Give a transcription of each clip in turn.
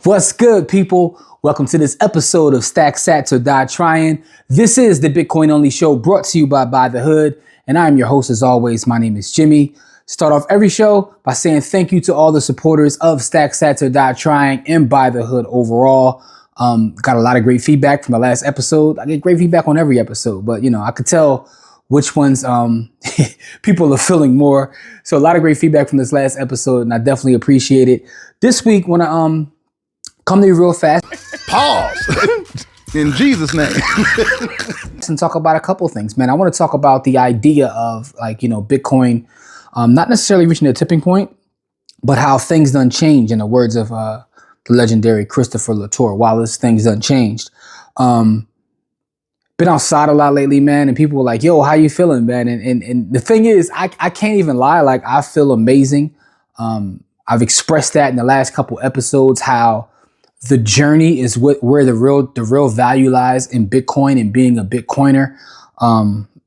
What's good, people? Welcome to this episode of Stack Sats or Die Trying. This is the Bitcoin Only Show brought to you by the Hood, and I am your host as always. My name is Jimmy. Start off every show by saying thank you to all the supporters of Stack Sats or Die Trying and By the Hood overall. Got a lot of great feedback from the last episode. I get great feedback on every episode, but I could tell which ones people are feeling more. So a lot of great feedback from this last episode, and I definitely appreciate it. This week, want to come to you real fast. Pause. In Jesus' name. And talk about a couple things, man. I want to talk about the idea of Bitcoin not necessarily reaching a tipping point, but how things done change, in the words of the legendary Christopher Latour. Wallace, things done changed. Been outside a lot lately, man, and people were like, yo, how you feeling, man? And the thing is, I can't even lie, like I feel amazing. I've expressed that in the last couple episodes, how the journey is where the real value lies in Bitcoin and being a Bitcoiner.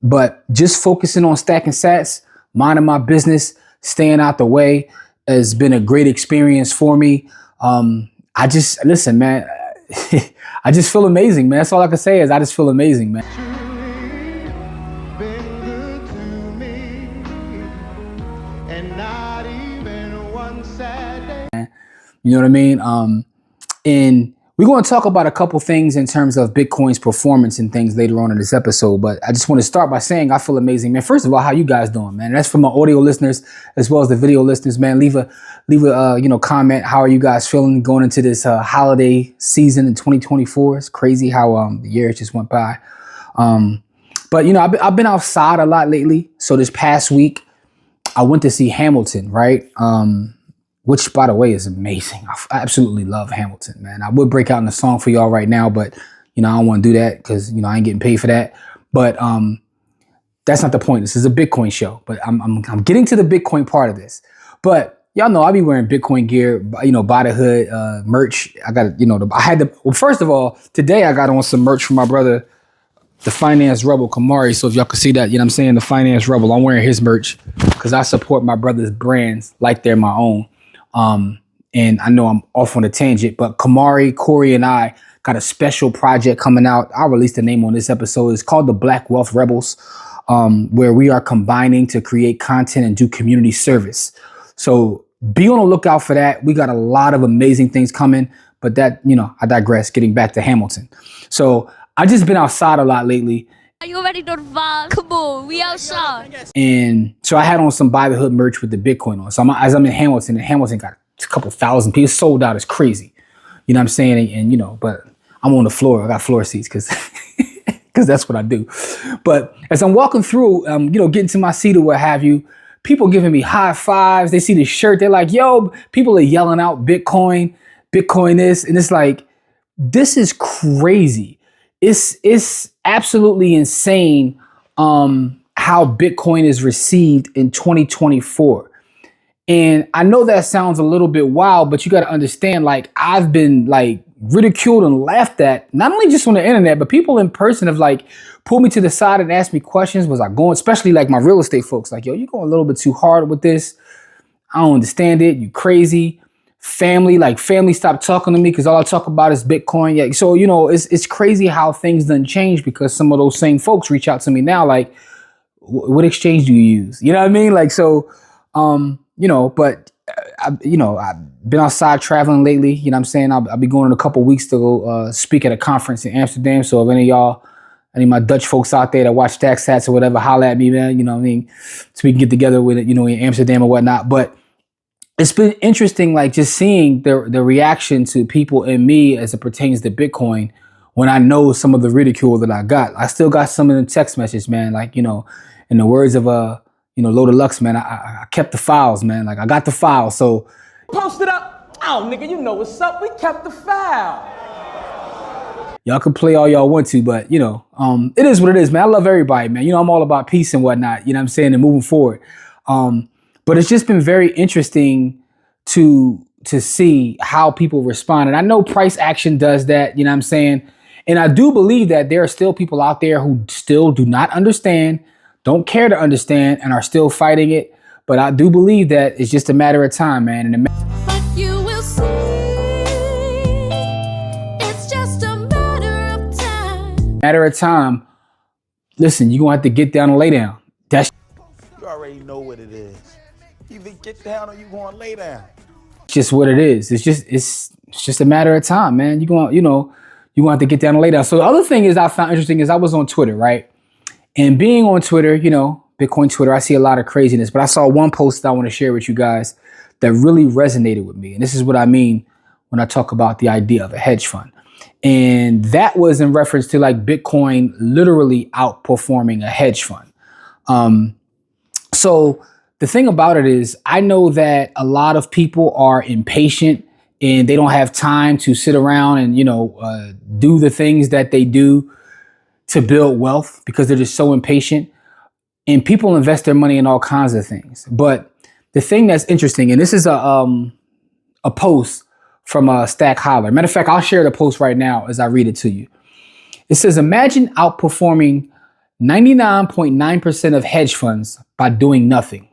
But just focusing on stacking sats, minding my business, staying out the way has been a great experience for me. Listen, man, I just feel amazing, man. That's all I can say is I just feel amazing, man. You know what I mean? And we're going to talk about a couple things in terms of Bitcoin's performance and things later on in this episode. But I just want to start by saying I feel amazing, man. First of all, how you guys doing, man? That's for my audio listeners as well as the video listeners, man. Leave a comment. How are you guys feeling going into this holiday season in 2024? It's crazy how the year just went by. But I've been outside a lot lately. So this past week, I went to see Hamilton, right? Which, by the way, is amazing. I absolutely love Hamilton, man. I would break out in a song for y'all right now, but, I don't want to do that because, I ain't getting paid for that. But that's not the point. This is a Bitcoin show, but I'm getting to the Bitcoin part of this. But y'all know I be wearing Bitcoin gear, by the Hood merch. I got, first of all, today I got on some merch from my brother, the Finance Rebel Kamari. So if y'all can see that, the Finance Rebel, I'm wearing his merch because I support my brother's brands like they're my own. And I know I'm off on a tangent, but Kamari, Corey, and I got a special project coming out. I'll release the name on this episode. It's called the Black Wealth Rebels, where we are combining to create content and do community service. So be on the lookout for that. We got a lot of amazing things coming, but that, I digress, getting back to Hamilton. So I just been outside a lot lately. Are you ready to vibe? Come on, we outside. And so I had on some By the Hood merch with the Bitcoin on. So as I'm in Hamilton, and Hamilton got a couple thousand people sold out. It's crazy. You know what I'm saying? And but I'm on the floor. I got floor seats because that's what I do. But as I'm walking through, getting to my seat or what have you, people giving me high fives. They see the shirt. They're like, yo, people are yelling out Bitcoin this. And it's like, this is crazy. It's absolutely insane how Bitcoin is received in 2024. And I know that sounds a little bit wild, but you got to understand, like, I've been ridiculed and laughed at, not only just on the internet, but people in person have pulled me to the side and asked me questions. Was I going, especially my real estate folks, yo, you going a little bit too hard with this. I don't understand it. You crazy. Family stopped talking to me because all I talk about is Bitcoin. Yeah, so it's crazy how things done change because some of those same folks reach out to me now, what exchange do you use? You know what I mean? But I've been outside traveling lately. You know what I'm saying? I'll be going in a couple weeks to go speak at a conference in Amsterdam. So if any of my Dutch folks out there that watch Stack Sats or whatever, holla at me, man. You know what I mean? So we can get together with it, in Amsterdam or whatnot. But it's been interesting, just seeing the reaction to people and me as it pertains to Bitcoin when I know some of the ridicule that I got. I still got some of the text messages, man. In the words of Low Deluxe, man, I kept the files, man. I got the files. So post it up. Oh, nigga, you know what's up. We kept the file. Y'all can play all y'all want to, but it is what it is, man. I love everybody, man. I'm all about peace and whatnot. You know what I'm saying? And moving forward. But it's just been very interesting to see how people respond. And I know price action does that, you know what I'm saying? And I do believe that there are still people out there who still do not understand, don't care to understand, and are still fighting it. But I do believe that it's just a matter of time, man. And You will see. matter of time. Listen, you're gonna have to get down and lay down. That's You already know what it is. Either get down or you gonna lay down. just what it is. It's just a matter of time, man. You're gonna have to get down and lay down. So the other thing is I found interesting is I was on Twitter, right? And being on Twitter, Bitcoin Twitter, I see a lot of craziness, but I saw one post that I want to share with you guys that really resonated with me. And this is what I mean when I talk about the idea of a hedge fund. And that was in reference to like Bitcoin literally outperforming a hedge fund. So the thing about it is I know that a lot of people are impatient and they don't have time to sit around and, do the things that they do to build wealth because they're just so impatient. And people invest their money in all kinds of things. But the thing that's interesting, and this is a post from Stack Holler. Matter of fact, I'll share the post right now as I read it to you. It says, imagine outperforming 99.9% of hedge funds by doing nothing.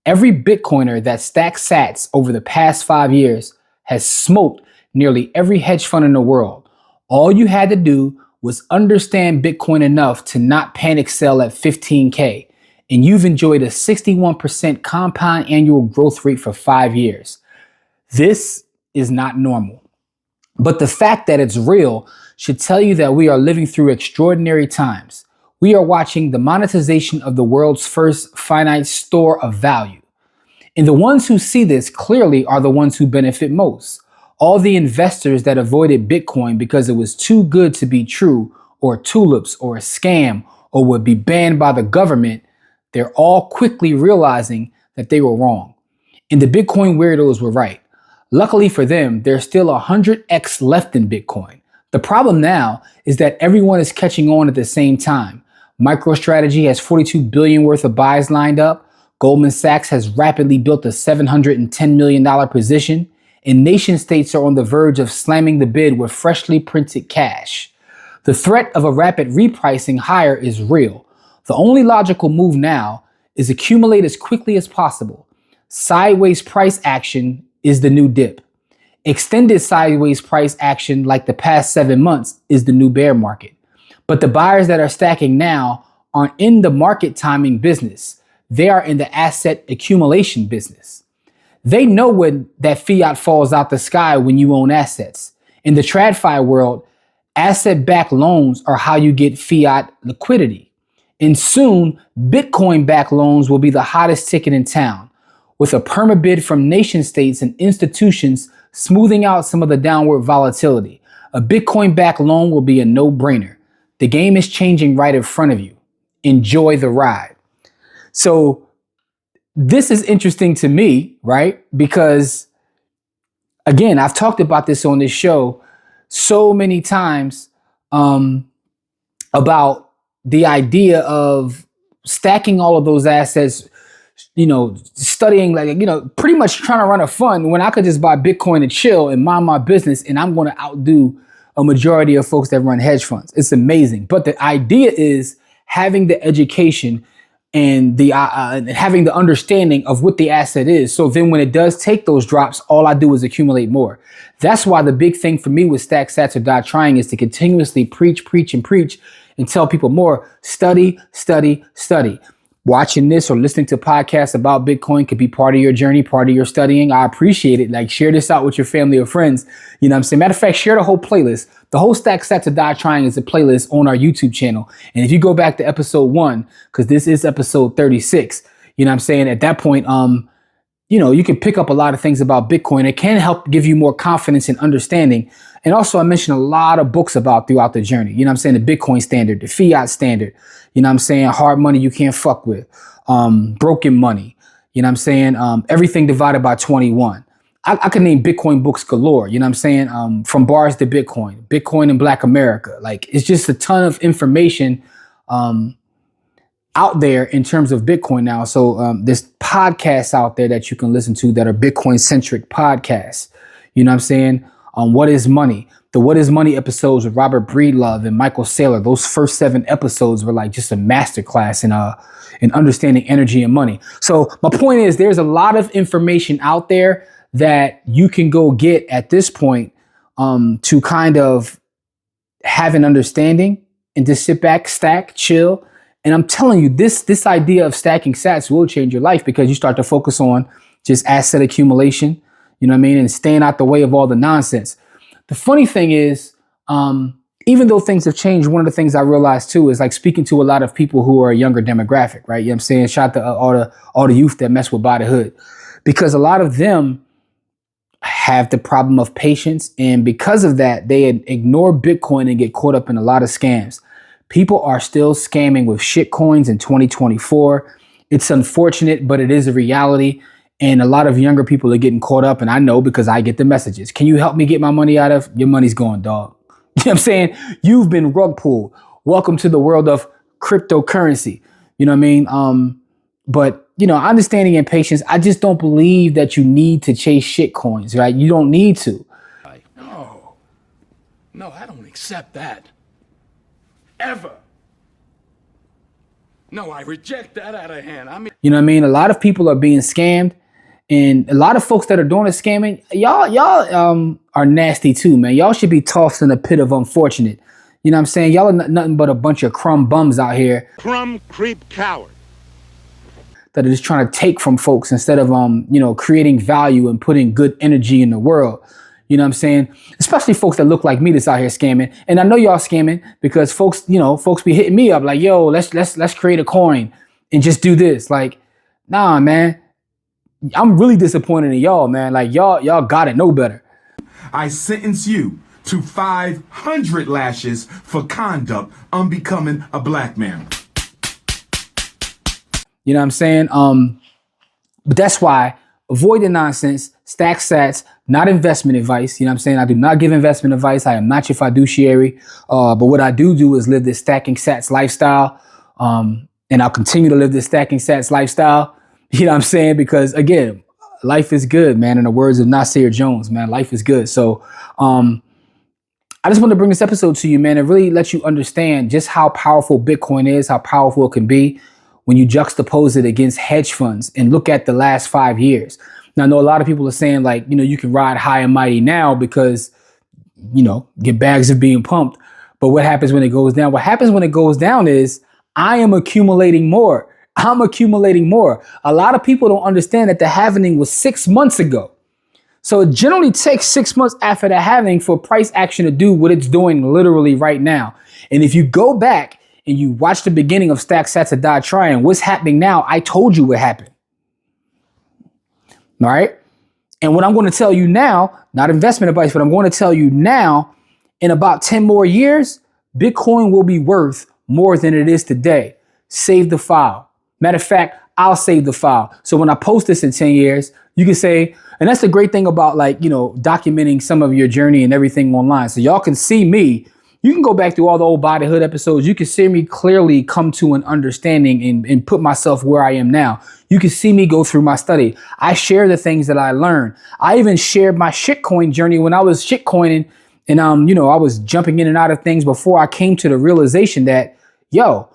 Every Bitcoiner that stacks sats over the past 5 years has smoked nearly every hedge fund in the world. All you had to do was understand Bitcoin enough to not panic sell at 15K, and you've enjoyed a 61% compound annual growth rate for 5 years. This is not normal. But the fact that it's real should tell you that we are living through extraordinary times. We are watching the monetization of the world's first finite store of value. And the ones who see this clearly are the ones who benefit most. All the investors that avoided Bitcoin because it was too good to be true, or tulips, or a scam, or would be banned by the government, they're all quickly realizing that they were wrong. And the Bitcoin weirdos were right. Luckily for them, there's still 100x left in Bitcoin. The problem now is that everyone is catching on at the same time. MicroStrategy has 42 billion worth of buys lined up. Goldman Sachs has rapidly built a $710 million position. And nation states are on the verge of slamming the bid with freshly printed cash. The threat of a rapid repricing higher is real. The only logical move now is accumulate as quickly as possible. Sideways price action is the new dip. Extended sideways price action like the past 7 months is the new bear market. But the buyers that are stacking now aren't in the market timing business. They are in the asset accumulation business. They know when that fiat falls out the sky when you own assets. In the TradFi world, asset-backed loans are how you get fiat liquidity. And soon, Bitcoin-backed loans will be the hottest ticket in town, with a permabid from nation states and institutions smoothing out some of the downward volatility. A Bitcoin-backed loan will be a no-brainer. The game is changing right in front of you. Enjoy the ride. So this is interesting to me, right? Because again, I've talked about this on this show so many times about the idea of stacking all of those assets, studying pretty much trying to run a fund when I could just buy Bitcoin and chill and mind my business, and I'm going to outdo a majority of folks that run hedge funds. It's amazing. But the idea is having the education and the having the understanding of what the asset is. So then when it does take those drops, all I do is accumulate more. That's why the big thing for me with Stack Sats or Die Trying is to continuously preach and tell people more. Study. Watching this or listening to podcasts about Bitcoin could be part of your journey, part of your studying. I appreciate it. Like, share this out with your family or friends. You know what I'm saying? Matter of fact, share the whole playlist. The whole Stack Sats or Die Trying is a playlist on our YouTube channel. And if you go back to episode 1, because this is episode 36, you know what I'm saying? At that point, you can pick up a lot of things about Bitcoin. It can help give you more confidence and understanding. And also, I mentioned a lot of books about throughout the journey. You know what I'm saying? The Bitcoin standard, the fiat standard. You know what I'm saying? Hard money you can't fuck with. Broken money. You know what I'm saying? Everything divided by 21. I could name Bitcoin books galore. You know what I'm saying? From bars to Bitcoin in Black America. Like, it's just a ton of information out there in terms of Bitcoin now. So there's podcasts out there that you can listen to that are Bitcoin centric podcasts. You know what I'm saying? What is Money? The What is Money episodes with Robert Breedlove and Michael Saylor. Those first 7 episodes were like just a masterclass in understanding energy and money. So my point is, there's a lot of information out there that you can go get at this point to kind of have an understanding and just sit back, stack, chill. And I'm telling you, this idea of stacking sats will change your life because you start to focus on just asset accumulation, you know what I mean, and staying out the way of all the nonsense. The funny thing is, even though things have changed, one of the things I realized too is like speaking to a lot of people who are a younger demographic, right? You know what I'm saying? Shout out to all the youth that mess with By the Hood, because a lot of them have the problem of patience. And because of that, they ignore Bitcoin and get caught up in a lot of scams. People are still scamming with shit coins in 2024. It's unfortunate, but it is a reality. And a lot of younger people are getting caught up. And I know because I get the messages. Can you help me get my money out of? Your money's gone, dog. You know what I'm saying? You've been rug pulled. Welcome to the world of cryptocurrency. You know what I mean? But, you know, understanding and patience, I just don't believe that you need to chase shit coins, right? You don't need to. No, I don't accept that. Ever. No, I reject that out of hand. I mean, you know what I mean? A lot of people are being scammed, and a lot of folks that are doing the scamming, y'all are nasty too, man. Y'all should be tossed in a pit of unfortunate. You know what I'm saying? Y'all are nothing but a bunch of crumb bums out here. crumb creep coward. That are just trying to take from folks instead of, you know, creating value and putting good energy in the world. You know what I'm saying? Especially folks that look like me that's out here scamming. And I know y'all scamming because folks, you know, folks be hitting me up like, yo, let's create a coin and just do this. Like, nah, man, I'm really disappointed in y'all, man. Like y'all gotta know better. I sentence you to 500 lashes for conduct unbecoming a black man. You know what I'm saying? But that's why avoid the nonsense, stack sats, not investment advice. You know what I'm saying? I do not give investment advice. I am not your fiduciary. But what I do is live this stacking sats lifestyle. And I'll continue to live this stacking sats lifestyle. You know what I'm saying? Because again, life is good, man. In the words of Nasir Jones, man, life is good. So I just want to bring this episode to you, man, and really let you understand just how powerful Bitcoin is, how powerful it can be when you juxtapose it against hedge funds and look at the last 5 years. Now, I know a lot of people are saying like, you know, you can ride high and mighty now because, you know, get bags of being pumped. But what happens when it goes down? What happens when it goes down is I am accumulating more. I'm accumulating more. A lot of people don't understand that the halving was 6 months ago. So it generally takes 6 months after the halving for price action to do what it's doing literally right now. And if you go back and you watch the beginning of Stack Sats or Die Trying, what's happening now, I told you what happened. All right. And what I'm going to tell you now, not investment advice, but I'm going to tell you now, in about 10 more years, Bitcoin will be worth more than it is today. Save the file. Matter of fact, I'll save the file. So when I post this in 10 years, you can say, and that's the great thing about like, you know, documenting some of your journey and everything online. So y'all can see me. You can go back through all the old By the Hood episodes. You can see me clearly come to an understanding and put myself where I am now. You can see me go through my study. I share the things that I learned. I even shared my shitcoin journey when I was shitcoining and, you know, I was jumping in and out of things before I came to the realization that, yo,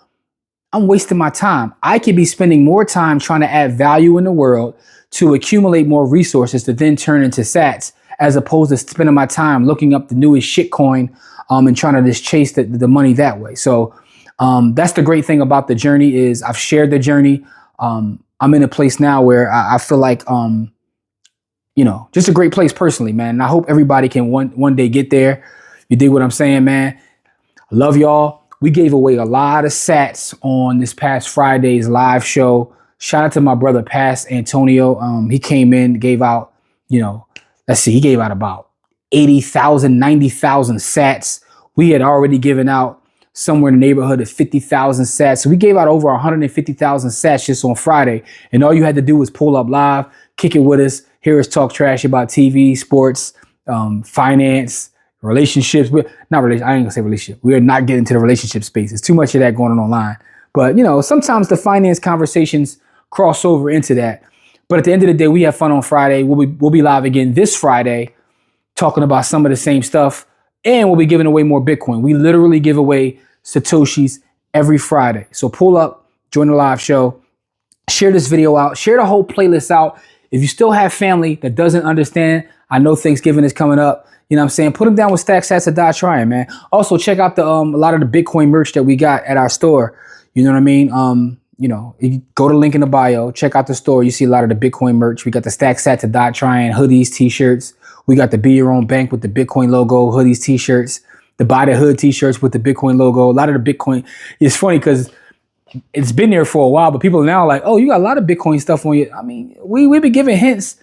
I'm wasting my time. I could be spending more time trying to add value in the world to accumulate more resources to then turn into sats, as opposed to spending my time looking up the newest shitcoin and trying to just chase the money that way. So that's the great thing about the journey is I've shared the journey. I'm in a place now where I feel like, you know, just a great place personally, man. And I hope everybody can one day get there. You dig what I'm saying, man? I love y'all. We gave away a lot of sats on this past Friday's live show. Shout out to my brother, Past Antonio. He came in, gave out, you know, let's see, he gave out about 80,000, 90,000 sats. We had already given out somewhere in the neighborhood of 50,000 sats. So we gave out over 150,000 sats just on Friday. And all you had to do was pull up live, kick it with us, hear us talk trash about TV, sports, finance, relationships. I ain't gonna say relationship. We are not getting to the relationship space. There's too much of that going on online. But, you know, sometimes the finance conversations cross over into that. But at the end of the day, we have fun on Friday. We'll be live again this Friday talking about some of the same stuff. And we'll be giving away more Bitcoin. We literally give away Satoshis every Friday. So pull up, join the live show, share this video out, share the whole playlist out. If you still have family that doesn't understand, I know Thanksgiving is coming up. You know what I'm saying? Put them down with Stack Sats or Die Trying, man. Also, check out the a lot of the Bitcoin merch that we got at our store. You know what I mean? You know, you go to the link in the bio, check out the store. You see a lot of the Bitcoin merch. We got the Stack Sats or Die Trying hoodies, t-shirts. We got the Be Your Own Bank with the Bitcoin logo, hoodies, t-shirts. The Buy the Hood t-shirts with the Bitcoin logo. A lot of the Bitcoin. It's funny because it's been there for a while, but people are now like, oh, you got a lot of Bitcoin stuff on you. I mean, we've been giving hints.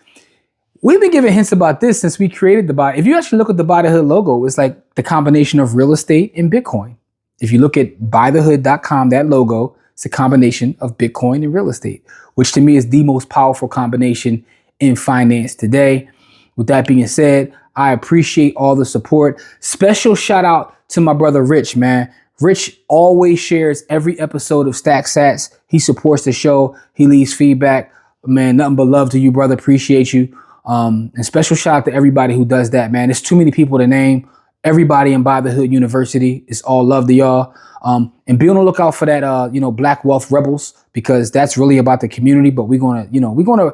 We've been giving hints about this since we created the buy. If you actually look at the Buy the Hood logo, it's like the combination of real estate and Bitcoin. If you look at buythehood.com, that logo, it's a combination of Bitcoin and real estate, which to me is the most powerful combination in finance today. With that being said, I appreciate all the support. Special shout out to my brother Rich, man. Rich always shares every episode of Stack Sats. He supports the show. He leaves feedback. Man, nothing but love to you, brother. Appreciate you. And special shout out to everybody who does that, man. There's too many people to name. Everybody in Buy the Hood University. It's all love to y'all. And be on the lookout for that, Black Wealth Rebels, because that's really about the community. But we're gonna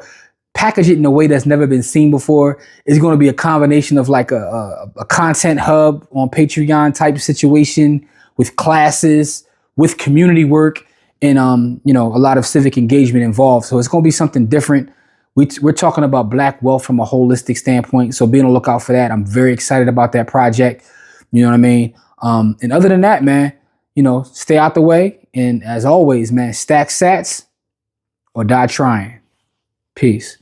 package it in a way that's never been seen before. It's going to be a combination of like a content hub on Patreon type situation with classes, with community work, and a lot of civic engagement involved. So it's going to be something different. We're talking about Black wealth from a holistic standpoint. So be on the lookout for that. I'm very excited about that project. You know what I mean? And other than that, man, stay out the way. And as always, man, stack sats or die trying. Peace.